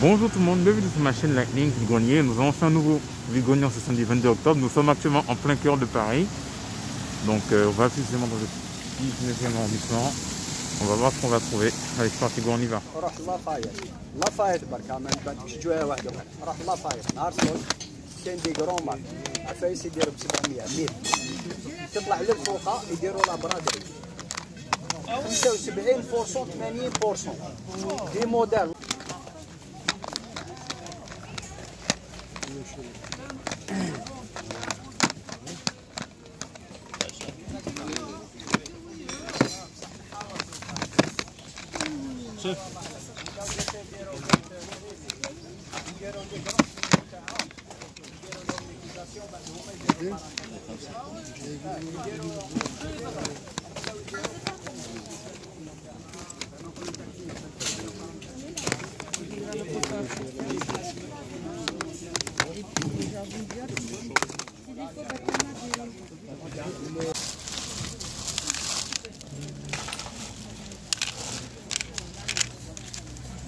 Bonjour tout le monde, bienvenue sur ma chaîne Lightning Vide-Grenier. Nous avons fait un nouveau Vide-Grenier en ce samedi 22 octobre. Nous sommes actuellement en plein cœur de Paris. Donc on va précisément dans le 19e arrondissement. On va voir ce qu'on va trouver. Allez, c'est parti, on y va. لافايت بركة ما نبانش جواها واحدة راح لافايت نهار صوت كاين دي كرون مارك عفايس يديروا ب 700 100 تطلع للفوق يديروا لا برادري 75% 80% دي موديل.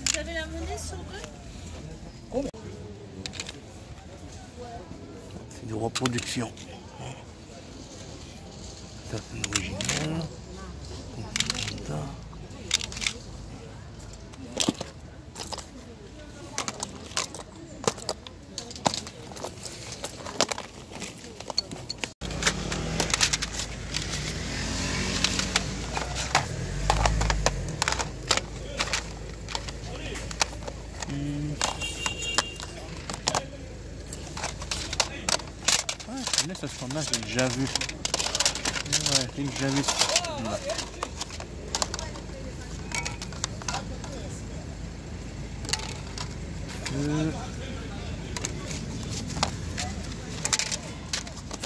Vous avez la monnaie sur eux? C'est de reproduction. Ça c'est l'original. Là, ça se format, j'ai déjà vu. Ouais, j'ai déjà vu. Là.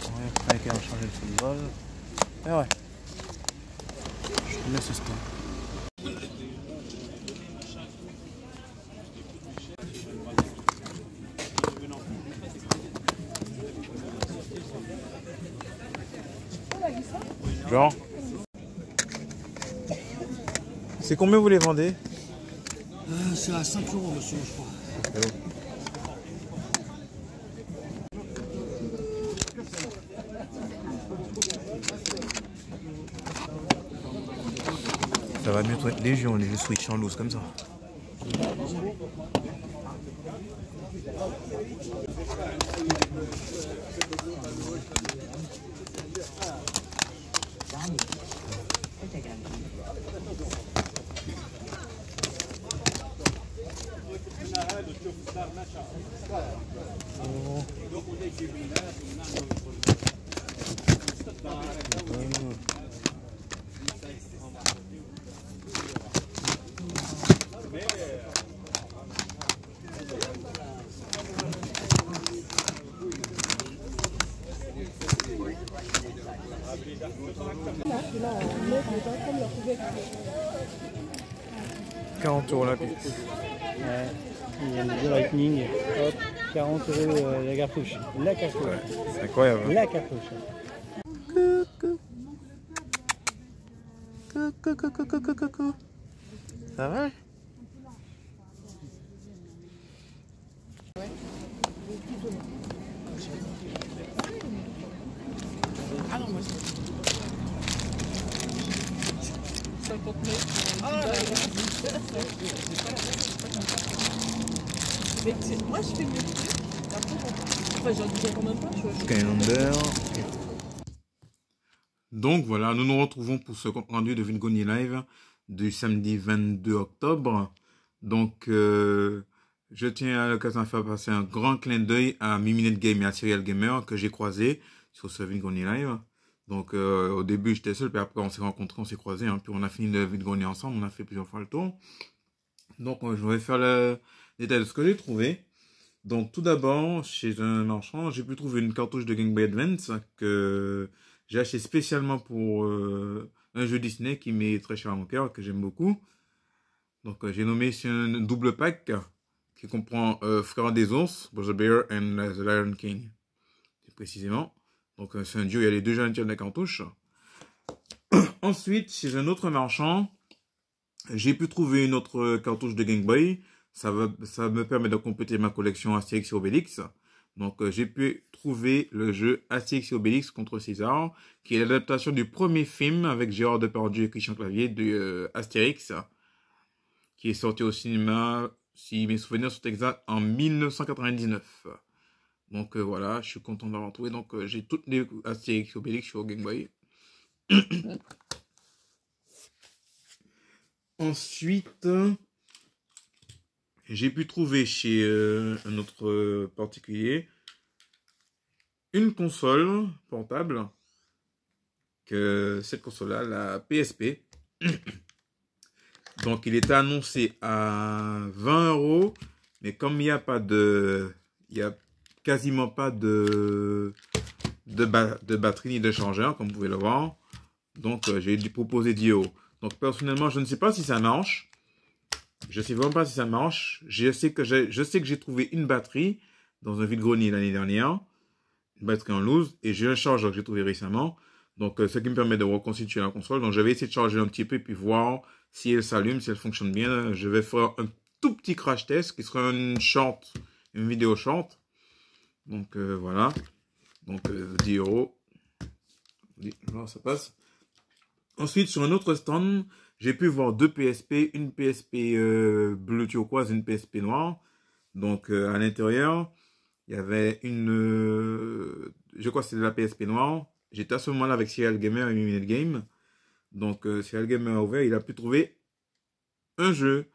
Ouais, après, on va changer le football. Et ouais. Je connais ce stand. Genre, c'est combien vous les vendez? C'est à 5 € monsieur, je crois. Ça va mieux être légion, les jeux Switch en loose comme ça. « 40 € la pièce. » Ouais, il y a le Lightning, hop, 40 € la cartouche. La cartouche. Ouais, c'est incroyable. La cartouche. Coucou. Ça va? Ah non, moi c'est 50 mètres. Moi je fais mieux que tu. Enfin, j'en disais quand même pas. Calendar. Donc voilà, nous nous retrouvons pour ce compte rendu de Vide-Grenier Live du samedi 22 octobre. Donc, je tiens à l'occasion de faire passer un grand clin d'œil à Miminet Game et à Serial Gamer que j'ai croisé sur ce Vide-Grenier Live. Donc, au début, j'étais seul, puis après, on s'est rencontrés, on s'est croisés, hein, puis on a fini le Vide-Grenier ensemble, on a fait plusieurs fois le tour. Donc, je vais faire le détail de ce que j'ai trouvé. Donc, tout d'abord, chez un marchand, j'ai pu trouver une cartouche de Game Boy Advance que j'ai acheté spécialement pour un jeu Disney qui m'est très cher à mon cœur, que j'aime beaucoup. Donc, j'ai nommé c'est un double pack qui comprend Frère des ours, Brother Bear and the Lion King, précisément. Donc, c'est un duo, il y a les deux jeux de la cartouche. Ensuite, chez un autre marchand, j'ai pu trouver une autre cartouche de Game Boy ça me permet de compléter ma collection Astérix et Obélix. Donc, j'ai pu trouver le jeu Astérix et Obélix contre César, qui est l'adaptation du premier film avec Gérard Depardieu et Christian Clavier de Astérix, qui est sorti au cinéma, si mes souvenirs sont exacts, en 1999. Donc, voilà, je suis content d'avoir trouvé. Donc, j'ai toutes les Astérix et Obélix sur Game Boy. Ensuite, j'ai pu trouver chez un autre particulier une console portable, que cette console-là, la PSP. Donc, il était annoncé à 20 €, mais comme il n'y a pas de, il y a quasiment pas de batterie ni de chargeur, comme vous pouvez le voir. Donc, j'ai proposé 10 €. Donc, personnellement, je ne sais pas si ça marche. Je sais vraiment pas si ça marche. Je sais que j'ai trouvé une batterie dans un vide-grenier l'année dernière. Une batterie en loose. Et j'ai un chargeur que j'ai trouvé récemment. Donc, ce qui me permet de reconstituer la console. Donc, je vais essayer de charger un petit peu et puis voir si elle s'allume, si elle fonctionne bien. Je vais faire un tout petit crash test qui sera une vidéo short. Donc, voilà. Donc, 10 €. Là, ça passe. Ensuite, sur un autre stand, j'ai pu voir deux PSP, une PSP bleu turquoise et une PSP noire. Donc, à l'intérieur, il y avait je crois que c'était la PSP noire. J'étais à ce moment-là avec Serial Gamer et Mimine Game. Donc, Serial Gamer a ouvert, il a pu trouver un jeu.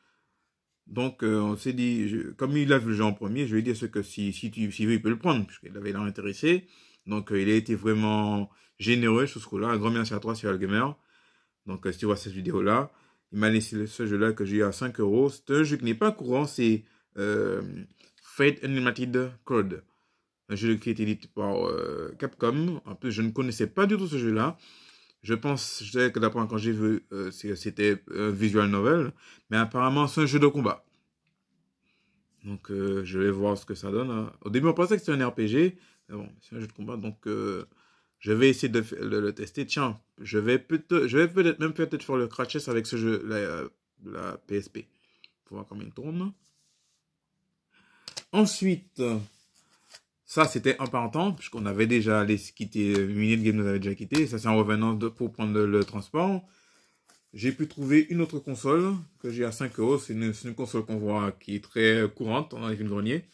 Donc, on s'est dit, comme il a vu le jeu en premier, je lui ai dit que s'il veut, il peut le prendre, puisqu'il avait l'air intéressé. Donc, il a été vraiment généreux sur ce coup-là. Un grand merci à toi, Serial Gamer. Donc, si tu vois cette vidéo-là, il m'a laissé ce jeu-là que j'ai eu à 5 €. C'est un jeu qui n'est pas courant, c'est Fate Unlimited Code. Un jeu qui est édité par Capcom. En plus, je ne connaissais pas du tout ce jeu-là. Je sais que d'après quand j'ai vu, c'était un visual novel. Mais apparemment, c'est un jeu de combat. Donc, je vais voir ce que ça donne. Hein. Au début, on pensait que c'était un RPG. Mais bon, c'est un jeu de combat. Donc, je vais essayer de le tester. Tiens, je vais peut-être même faire le crash test avec ce jeu, la PSP. Pour voir comment il tourne. Ensuite, ça c'était en partant, puisqu'on avait déjà quitté, Minute Game nous avait déjà quitté. Ça c'est en revenant pour prendre le transport. J'ai pu trouver une autre console que j'ai à 5 €. C'est une console qu'on voit qui est très courante dans les greniers.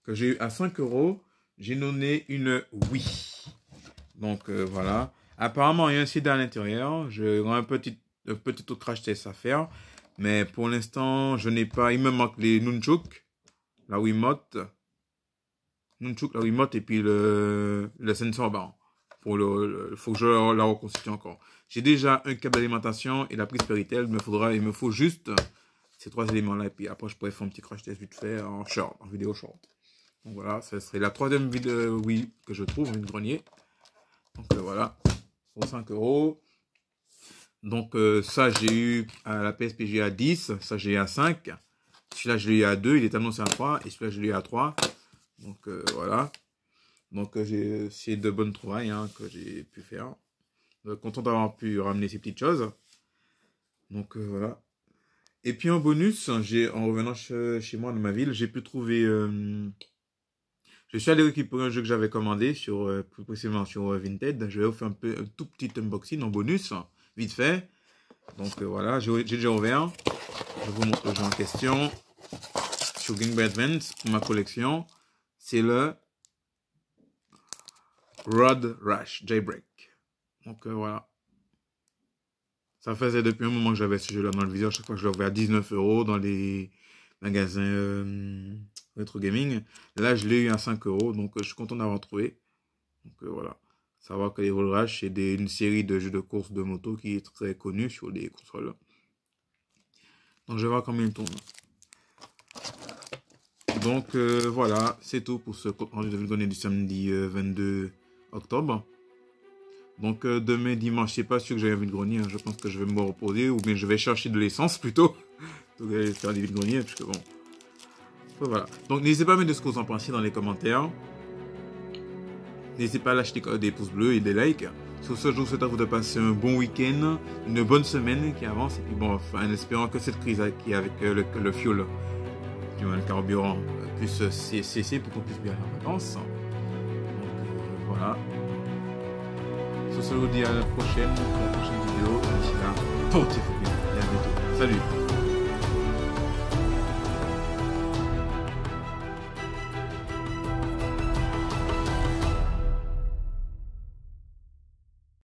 Que j'ai eu à 5 €. J'ai nommé une Wii. Donc, voilà. Apparemment, il y a un CD à l'intérieur. J'ai un petit autre crash test à faire. Mais pour l'instant, je n'ai pas... Il me manque les Nunchuk, la Wiimote. Nunchuk, la Wiimote et puis le sensor bar. Faut que je la reconstitue encore. J'ai déjà un câble d'alimentation et la prise Péritel. Il me faut juste ces 3 éléments-là. Et puis après, je pourrais faire un petit crash test vite fait en vidéo short. Donc voilà, ce serait la 3e vidéo Wii que je trouve, une grenier. Donc voilà, pour 5 €. Donc ça, j'ai eu à la PSP, j'ai eu à 10. Ça, j'ai eu à 5. Celui-là, je l'ai eu à 2. Il est annoncé à 3. Et celui-là, je l'ai eu à 3. Donc voilà. Donc c'est de bonnes trouvailles hein, que j'ai pu faire. Content d'avoir pu ramener ces petites choses. Donc voilà. Et puis en bonus, en revenant chez moi dans ma ville, j'ai pu trouver... je suis allé récupérer un jeu que j'avais commandé plus précisément sur Vinted. Je vais vous faire un tout petit unboxing en bonus, vite fait. Donc voilà, j'ai déjà ouvert. Je vous montre le jeu en question. Sur Game Boy Advance, pour ma collection. C'est le Road Rash Jailbreak. Donc voilà. Ça faisait depuis un moment que j'avais ce jeu-là dans le viseur. Chaque fois que je l'ouvrais à 19 € dans les magasins Retro Gaming. Là, je l'ai eu à 5 €. Donc, je suis content d'avoir trouvé. Donc, voilà. Savoir que les Road Rash, c'est une série de jeux de course de moto qui est très connue sur les consoles. Donc, je vais voir comment il tourne. Donc, voilà. C'est tout pour ce compte rendu de vidéo du samedi 22 octobre. Donc, demain, dimanche, je sais pas sûr que j'ai un vide-grenier. Hein. Je pense que je vais me reposer ou bien je vais chercher de l'essence plutôt. Donc, je vais faire des vide-greniers parce que bon. Voilà. Donc, n'hésitez pas à mettre ce que vous en pensez dans les commentaires. N'hésitez pas à lâcher des pouces bleus et des likes. Sur ce, je vous souhaite à vous de passer un bon week-end, une bonne semaine qui avance. Et puis bon, en espérant que cette crise qui avec le fuel du moins le carburant puisse cesser pour qu'on puisse bien aller en vacances. Donc voilà. Sur ce, je vous dis à la prochaine vidéo. D'ici là, portez-vous bien et à bientôt. Salut!